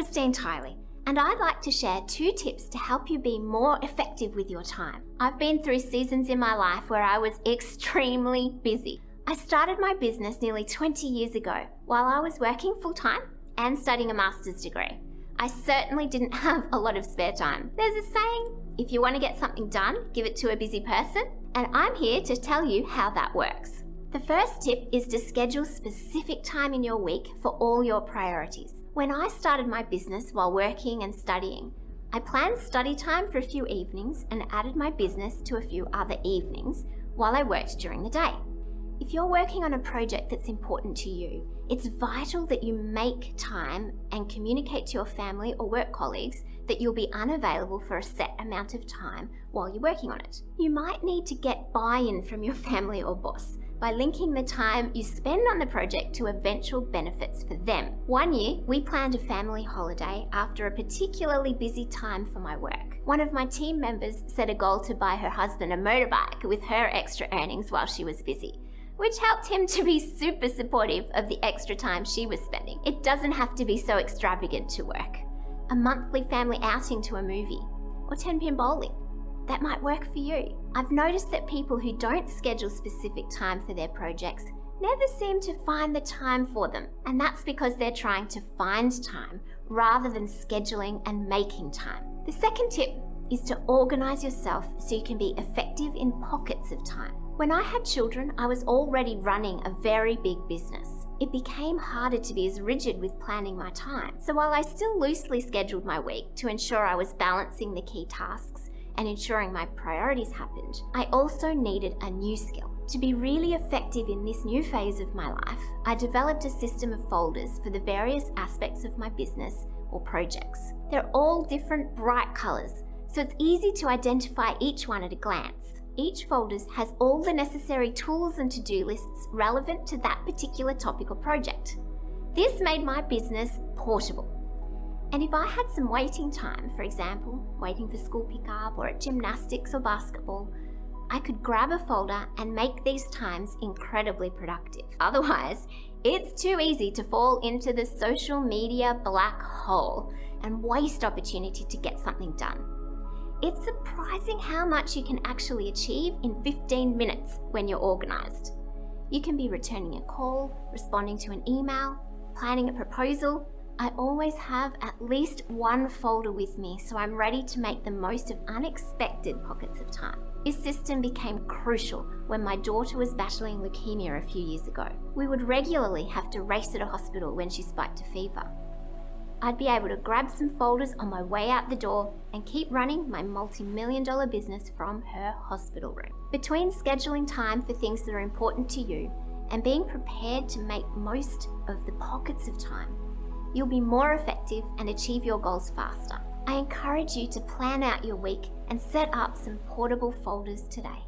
Tylee, and I'd like to share 2 tips to help you be more effective with your time. I've been through seasons in my life where I was extremely busy. I started my business nearly 20 years ago while I was working full-time and studying a master's degree. I certainly didn't have a lot of spare time. There's a saying, if you want to get something done, give it to a busy person, and I'm here to tell you how that works. The first tip is to schedule specific time in your week for all your priorities. When I started my business while working and studying, I planned study time for a few evenings and added my business to a few other evenings while I worked during the day. If you're working on a project that's important to you, it's vital that you make time and communicate to your family or work colleagues that you'll be unavailable for a set amount of time while you're working on it. You might need to get buy-in from your family or boss by linking the time you spend on the project to eventual benefits for them. One year, we planned a family holiday after a particularly busy time for my work. One of my team members set a goal to buy her husband a motorbike with her extra earnings while she was busy, which helped him to be super supportive of the extra time she was spending. It doesn't have to be so extravagant to work. A monthly family outing to a movie or 10-pin bowling. That might work for you. I've noticed that people who don't schedule specific time for their projects never seem to find the time for them, and that's because they're trying to find time rather than scheduling and making time. The second tip is to organize yourself so you can be effective in pockets of time. When I had children, I was already running a very big business. It became harder to be as rigid with planning my time. So while I still loosely scheduled my week to ensure I was balancing the key tasks and ensuring my priorities happened, I also needed a new skill. To be really effective in this new phase of my life, I developed a system of folders for the various aspects of my business or projects. They're all different bright colors, so it's easy to identify each one at a glance. Each folder has all the necessary tools and to-do lists relevant to that particular topic or project. This made my business portable. And if I had some waiting time, for example, waiting for school pickup or at gymnastics or basketball, I could grab a folder and make these times incredibly productive. Otherwise, it's too easy to fall into the social media black hole and waste opportunity to get something done. It's surprising how much you can actually achieve in 15 minutes when you're organized. You can be returning a call, responding to an email, planning a proposal. I always have at least one folder with me, so I'm ready to make the most of unexpected pockets of time. This system became crucial when my daughter was battling leukemia a few years ago. We would regularly have to race to the hospital when she spiked a fever. I'd be able to grab some folders on my way out the door and keep running my multi-million-dollar business from her hospital room. Between scheduling time for things that are important to you and being prepared to make most of the pockets of time, you'll be more effective and achieve your goals faster. I encourage you to plan out your week and set up some portable folders today.